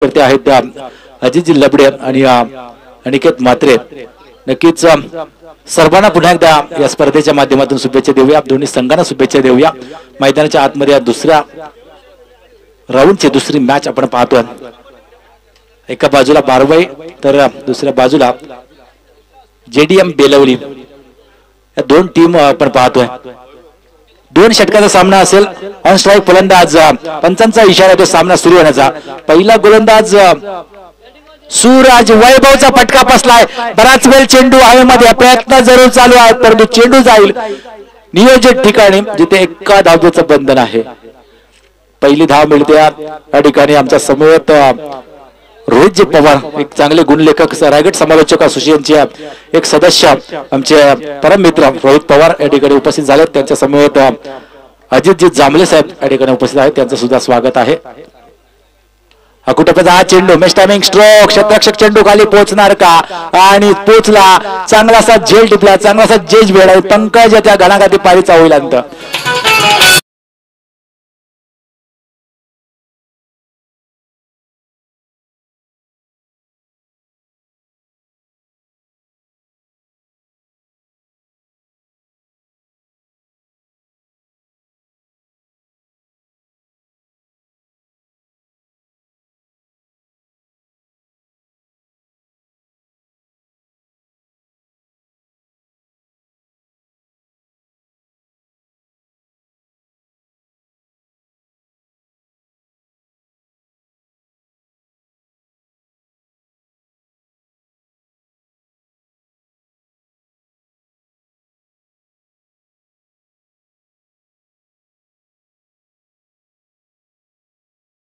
करते आहेत त्या अजितजी लबडे आणि अनिकेत म्हात्रे नक्कीच सर्वांना पुन्हा एकदा या स्पर्धेच्या माध्यमातून शुभेच्छा देऊया दोन्ही संघांना शुभेच्छा देऊया मैदानाच्या आतमध्ये दुसऱ्या राऊंडची दुसरी मॅच आपण पाहतोय एका बाजूला बारवई तर दुसऱ्या बाजूला जेडीएम बेलवली या दोन टीम आपण पाहतोय दोन षटकाचा सामना असेल ऑन स्ट्राइक फलंदाज पंचांचा इशारा तो सामना सुरू होण्याचा पहिला गोलंदाज सूरज वैभवचा फटका बसलाय बराच वेळ चेंडू हवेमध्ये प्रयत्न जरूर चालू आहे परंतु चेंडू जाईल नियोजित ठिकाणी जिथे एका धावेचं बंधन आहे पहिली धाव मिळते या ठिकाणी आमच्या समवेत रोहितजी पवार एक चांगले गुणलेखक रायगड समालोचक असोसिएशनचे एक सदस्य आमचे परम मित्र रोहित पवार या ठिकाणी उपस्थित झाले त्यांच्या समवेत अजितजी जांभले साहेब या ठिकाणी उपस्थित आहेत त्यांचं सुद्धा स्वागत आहे अकुटप्याचा हा चेंडू मेस टायमिंग स्ट्रोक क्षेत्ररक्षक चेंडू खाली पोहोचणार का आणि पोहोचला चांगलासा झेल टिपला चांगलासा जेज भेडा पंकज त्या घणाघाती पारीचा होईल अंत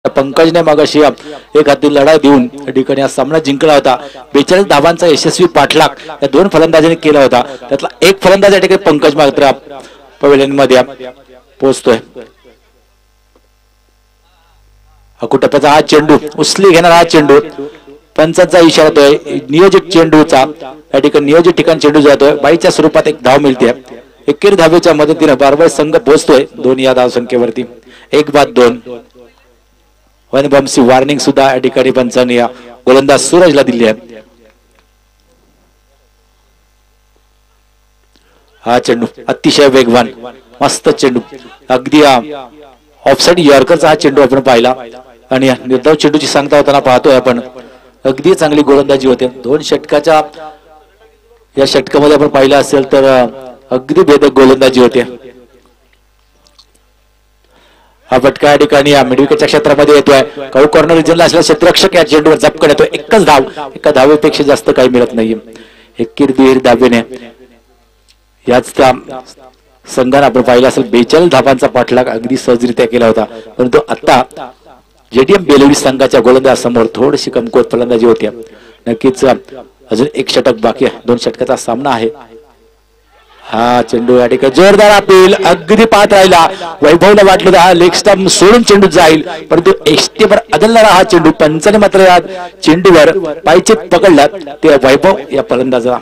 पंकजने मगाशी एक हाती लढाई देऊन या ठिकाणी सामना जिंकला होता 42 धावांचा यशस्वी पाठलाग या दोन फलंदाजांनी केला होता त्यातला एक फलंदाज या ठिकाणी पंकज मात्र पवेलियन मध्ये पोहोचतोय अकुटप्याचा हा चेंडू उचली घेणार हा चेंडू पंचांचा इशारा येतोय नियोजित चेंडूचा या ठिकाणी नियोजित ठिकाणी चेंडू जातोय बाईच्या स्वरूपात एक धाव मिळते एकेरी धावेच्या मदतीने बारबाई संघ पोहोचतोय दोन या धाव संख्येवरती 1-2 वन बॉम्बची वॉर्निंग सुद्धा या ठिकाणी पंचांनी गोलंदाज सूरजला दिली आहे हा चेंडू अतिशय वेगवान मस्त चेंडू अगदी ऑफसाइड यॉर्करचा हा चेंडू आपण पाहिला आणि निर्धाव चेंडूची सांगता होताना पाहतोय आपण अगदी चांगली गोलंदाजी होते दोन षटकाच्या या षटकामध्ये आपण पाहिलं असेल तर अगदी भेदक गोलंदाजी होते हा फटका या ठिकाणी मिडविकेटच्या क्षेत्रामध्ये येतोय कौ कॉर्नर रिजनला असलेला क्षेत्ररक्षक या चेंडूवर जपकन येतोय एकच धाव एका धावेपेक्षा जास्त काही मिळत नाहीये एकेरी धावेने याच त्या संघाने आपण पाहिलं असेल 42 धावांचा पाठलाग अगदी सहजरित्या केला होता परंतु आता जेडीएम बेलवडी संघाच्या गोलंदाज समोर थोडीशी कमकुवत फलंदाजी होती नक्कीच अजून एक षटक बाकी आहे दोन षटकाचा सामना आहे हा चेंडू या ठिकाणी जोरदार अपील अगदी पाहत राहिला वैभवला वाटलं हा लेग स्टंप सोडून चेंडू जाईल परंतु एष्टीवर आदळणारा हा चेंडू पंचाने मात्र या चेंडूवर पायचीत पकडला ते वैभव या फलंदाजा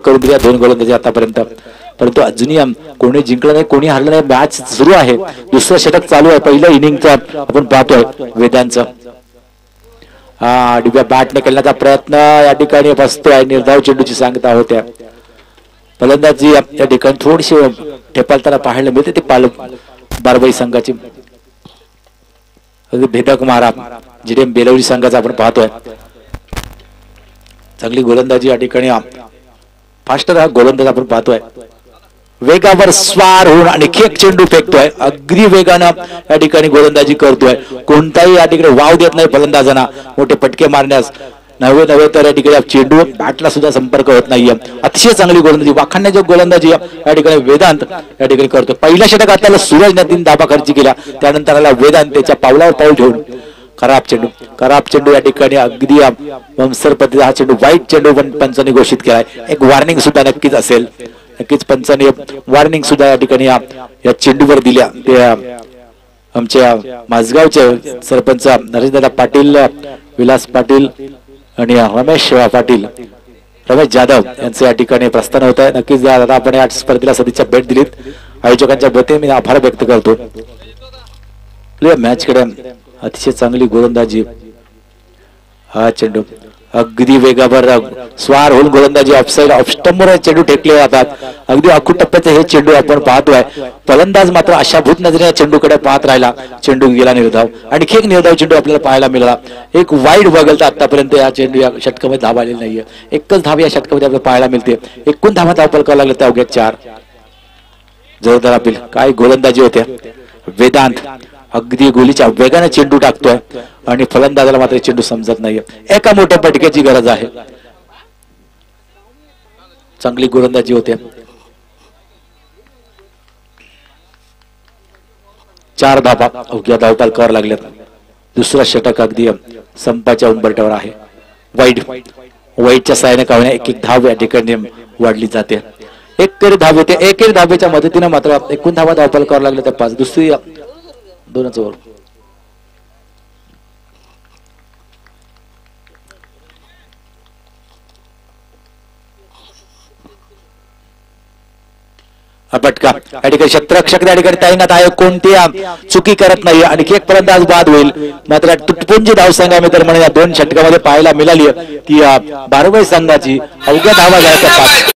करून दिल्या 2 गोलंदाजी आतापर्यंत, परंतु अजूनही कोणी जिंकलं नाही, कोणी हरलं नाही. मॅच सुरू आहे, दुसरं षटक चालू आहे. पहिलं इनिंगचा आपण पाहतोय वेदांचं. डिब्या बॅटने खेळण्याचा प्रयत्न या ठिकाणी बसतोय. निर्धाव चेंडूची सांगता होत्या. फलंदाजी या ठिकाणी थोडीशी ठेपालताना पाहायला मिळते. ते बारबाई संघाची भेदक मारा जिडेम बेलवली संघाचा आपण पाहतोय. चांगली गोलंदाजी या ठिकाणी फास्ट गोलंदाज आपण पाहतोय. वेगावर स्वार होऊन आणि खेक चेंडू फेकतोय. अगदी वेगानं या ठिकाणी गोलंदाजी करतोय. कोणताही या ठिकाणी वाव देत नाही फलंदाजांना मोठे पटके मारण्यास. नव्हे तर या ठिकाणी चेंडू बॅटला सुद्धा संपर्क होत नाहीये. अतिशय चांगली गोलंदाजी, वाखाणण्याची गोलंदाजी या ठिकाणी वेदांत या ठिकाणी करतो. पहिल्या षटकात त्याला सूरजने 3 धाबा खर्च केला, त्यानंतर आला वेदांत त्याच्या पावलावर पाऊल ठेवून. खराब चेंडू या ठिकाणी अगदी वंसर पद्धतीचा हा चेंडू वाईट चेंडू पण पंचांनी घोषित केलाय. एक वॉर्निंग सुद्धा नक्कीच असेल, नक्कीच पंचांनी वॉर्निंग सुद्धा या ठिकाणी या चेंडूवर दिल्या. ते आमच्या माझगावचे सरपंच नरेशदादा पाटील, विलास पाटील आणि रमेश जाधव यांचं या ठिकाणी प्रस्थान होत आहे. नक्कीच दादा आपण या स्पर्धेला सदिच्छा भेट दिलीत, आयोजकांच्या वतीने मी आभार व्यक्त करतो. मॅच कडे अतिशय चांगली गोलंदाजी, हा चेंडू अगदी वेगावर स्वार होऊन गोलंदाजी ऑफसाईड ऑफस्टंपवर चेंडू टेकले जातात. अगदी अखूट टप्प्याचे हे चेंडू आपण पाहतोय. फलंदाज मात्र अशा भूत नजरेने चेंडूकडे पाहत राहिला. चेंडू गेला निर्धाव, आणखी एक निर्धाव चेंडू आपल्याला पाहायला मिळाला. एक वाईड वगळता आतापर्यंत या चेंडू या षटकामध्ये धाव आलेली नाहीये. एकच धाव या षटकामध्ये आपल्याला पाहायला मिळते. 9 धावा धावपल करावं लागलं त्या अवघ्या 4. जोरदार अपील, काय गोलंदाजी होत्या. वेदांत अगदी गोलीच्या वेगाने चेंडू टाकतोय आणि फलंदाजाला मात्र चेंडू समजत नाहीये. एका मोठ्या पटक्याची गरज आहे. चांगली गोलंदाजी होते. 4 धाबा अवघ्या धावपाल करावं लागल्यात. दुसरा षटक अगदी संपाच्या उंबरठ्यावर आहे. वाईटच्या साहाय्याने कावण्या 1-1 धाव या ठिकाणी वाढली जाते. एक तरी धाव येते. एक धावेच्या मदतीने मात्र 9 धावा धावपाल करावं लागल्या त्या 5. दुसरी 2च ओव्हर. पटका या ठिकाणी क्षेत्ररक्षक या ठिकाणी तैनात आहे. कोणत्या चुकी करत नाही. आणखी एक फलंदाज बाद होईल. मात्र तुटपुंजी धाव संघामध्ये तर म्हणे या 2 षटकामध्ये पाहायला मिळाली की बारवाई संघाची अवघ्या धावा झाल्या 5.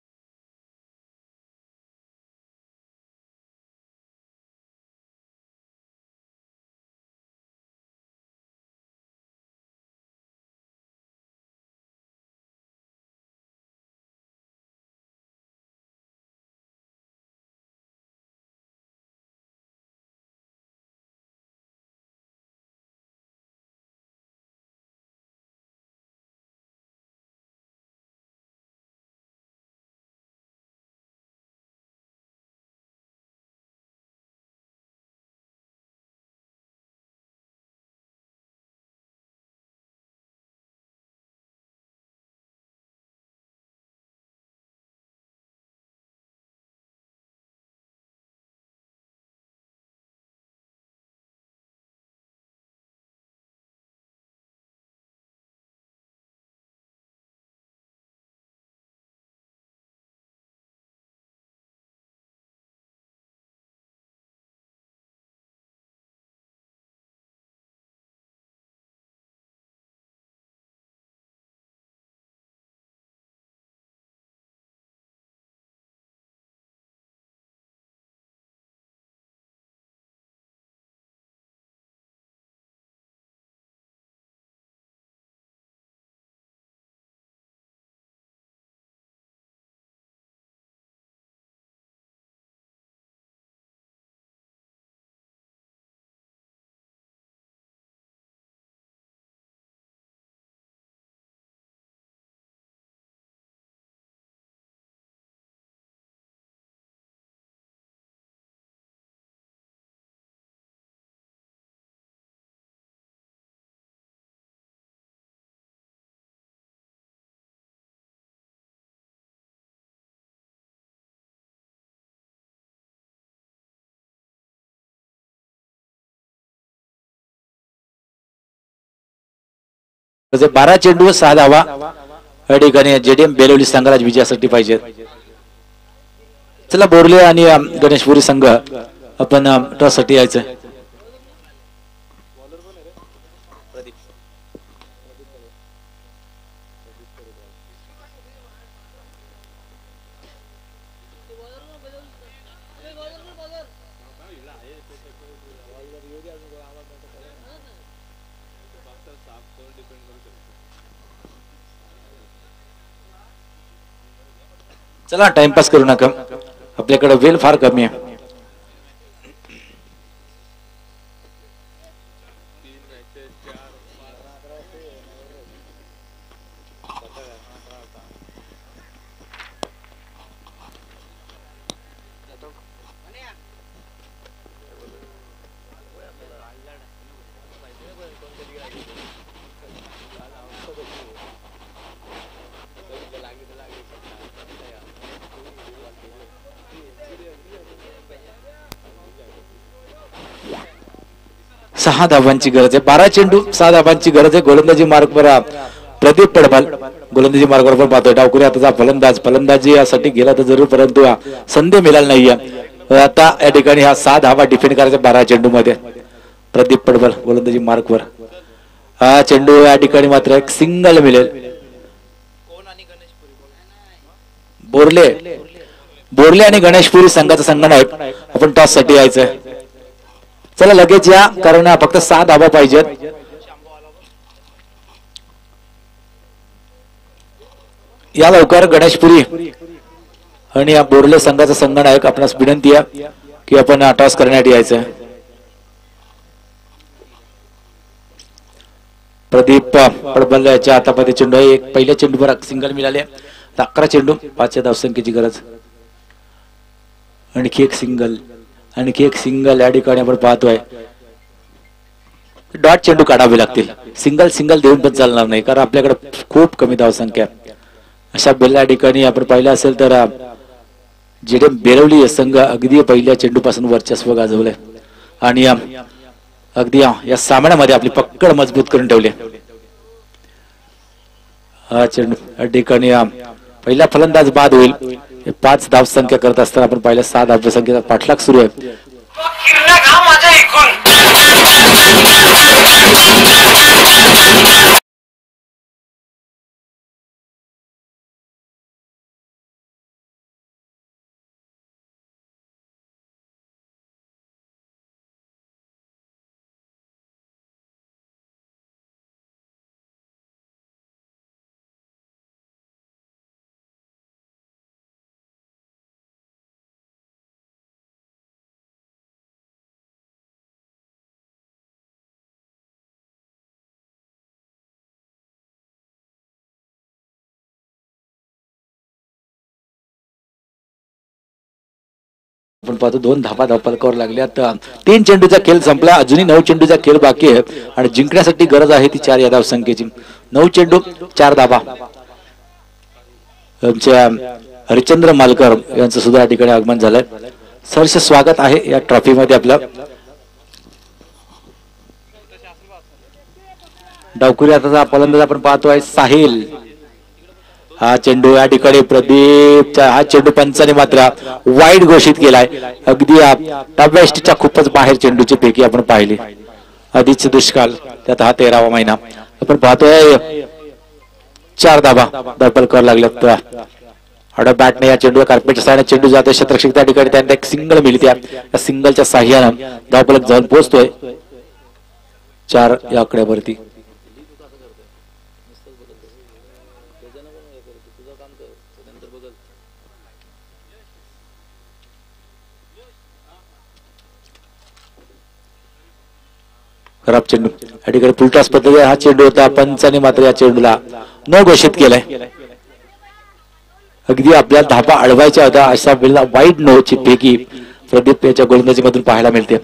म्हणजे 12 चेंडू 6 धावा या ठिकाणी जेडीएम बेलवली संघाला विजयासाठी पाहिजेत. चला बोरले आणि गणेशपुरी संघ आपण टॉस साठी यायचं. चला टाइमपास करू नका, आपल्याकडे वेळ फार कमी आहे. सहा धावांची गरज आहे. 12 चेंडू 6 धावांची गरज आहे. गोलंदाजी मार्गवर प्रदीप पडपाल गोलंदाजी मार्गावर पण पाहतोय. डावकुरी आताचा फलंदाजी यासाठी गेला तर जरूर, परंतु संधी मिळाली नाहीये. आता या ठिकाणी हा 6 धावा डिफेंड करायचा 12 चेंडू मध्ये. प्रदीप पडपाल गोलंदाजी मार्गवर. हा चेंडू या ठिकाणी मात्र एक सिंगल मिळेल. बोरले आणि गणेशपुरी संघाचा संगणक आपण टॉस साठी यायचंय. चला लगेच या, कारण फक्त 6 धावा पाहिजेत. या लवकर गणेशपुरी आणि या बोरले संघाचा संगणक आपणास विनंती आहे की आपण टॉस करण्यासाठी यायचं. प्रदीप पडबल याच्या हातामध्ये चेंडू आहे. एक पहिल्या चेंडूवर सिंगल मिळाले. 11 चेंडू 5 धावसंख्येची गरज. आणखी एक सिंगल या ठिकाणी आपण पाहतोय. डॉट चेंडू काढावे लागतील. सिंगल देऊन पण चालणार नाही, कारण आपल्याकडे खूप कमी धावसंख्या. अशा बेला ठिकाणी आपण पाहिलं असेल तर जेडीएम बेलवली संघ अगदी पहिल्या चेंडूपासून वर्चस्व गाजवलंय आणि अगदी या सामन्यामध्ये आपली पकड मजबूत करून ठेवली. हा चेंडू या ठिकाणी पहिला फलंदाज बाद होईल. 5 धावसंख्या करत असताना आपण पहिल्या 6 धावसंख्येचा पाठलाग सुरू आहे. आपण पाहतो 2 धावा धावफलकावर लागल्यात. 3 चेंडूचा खेळ संपला. अजूनही 9 चेंडूचा खेळ बाकी आहे आणि जिंकण्यासाठी गरज आहे ती 4 या धावसंख्येची. 9 चेंडू 4 धावा. आमच्या हरिचंद्र मालकर यांचं सुद्धा या ठिकाणी आगमन झालंय. सहर्ष स्वागत आहे या ट्रॉफी मध्ये आपलं. डावकुरी आता फलंदाज आपण पाहतोय साहिल. हा चेंडू या ठिकाणी प्रदीपचा हा चेंडू पंचाने मात्र वाईड घोषित केलाय. अगदी डाव्या एसटीच्या खूपच बाहेर चेंडूची पैकी आपण पाहिली. आधीच दुष्काळ त्यात हा 13वा महिना. आपण पाहतोय 4 धावा धावफलकावर लागल्यात. हडा बॅटने या चेंडू कार्पेटच्या साहाय्याने चेंडू जातोय क्षेत्ररक्षक त्या ठिकाणी. त्यांना एक सिंगल मिळते. या सिंगलच्या साह्यानं धावफलक जाऊन पोहोचतोय 4 या आकड्यावरती. खराब चेंडू या ठिकाणी फुलटॉस पद्धतीने हा चेंडू होता. पंचाने मात्र या चेंडूला न घोषित केलाय. अगदी आपल्या धावा अडवायच्या होता अशा वेळेला वाईड नोची पैकी प्रदीप याच्या गोलंदाजी मधून पाहायला मिळते.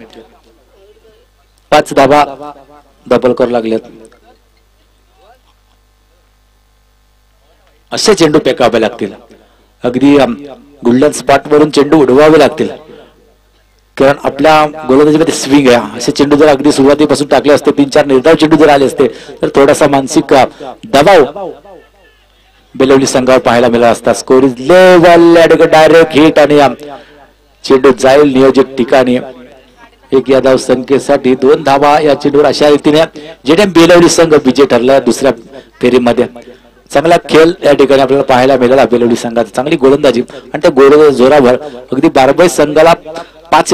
5 धावा धावफलकावर लागल्यात. असे चेंडू फेकावे लागतील. अगदी गोल्डन स्पॉट वरून चेंडू उडवावे लागतील, कारण आपल्या गोलंदाजीमध्ये स्विंग आहे. असे चेंडू जर अगदी सुरुवातीपासून टाकले असते, 3-4 निर्धाव चेंडू जर आले असते तर थोडासा मानसिक दबाव बेलवली संघावर पाहायला मिळाला असता. Score is level direct hit आणि चेंडू जाईल नियोजित ठिकाणी. एक या धाव संख्येसाठी 2 धावा या चेंडूवर अशा रीतीने जेडीएम बेलवली संघ विजय ठरला दुसऱ्या फेरीमध्ये. चांगला खेळ या ठिकाणी आपल्याला पाहायला मिळाला बेलवली संघात. चांगली गोलंदाजी आणि त्या जोरावर अगदी बारबाई संघाला 5